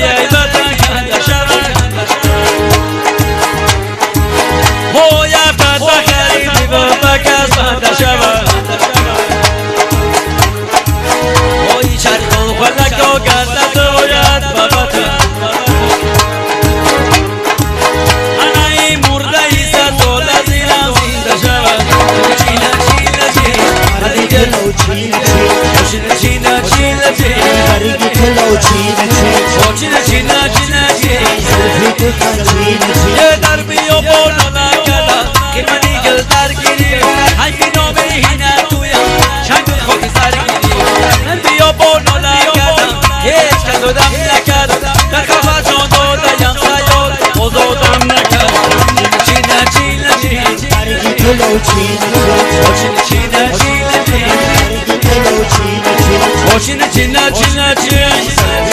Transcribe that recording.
ای وطن کنده شود های افتد بخری دیو بکس بنده شود های چرک و فلک و گردت باید به وطن انای مرده ایسا سال زیرم زنده شود چینه چینه چینه هدیگه چینه چینه چینه یه در بیو بولو نکردم که منی گل درگیری هنگی نامه هینه تویم شنگ خاکی سرگیری بیو بولو نکردم هیچ کس دم نکرد در خفا جان دادیم سیاد خودم نکرد چینه چینه چینه چینه چینه چینه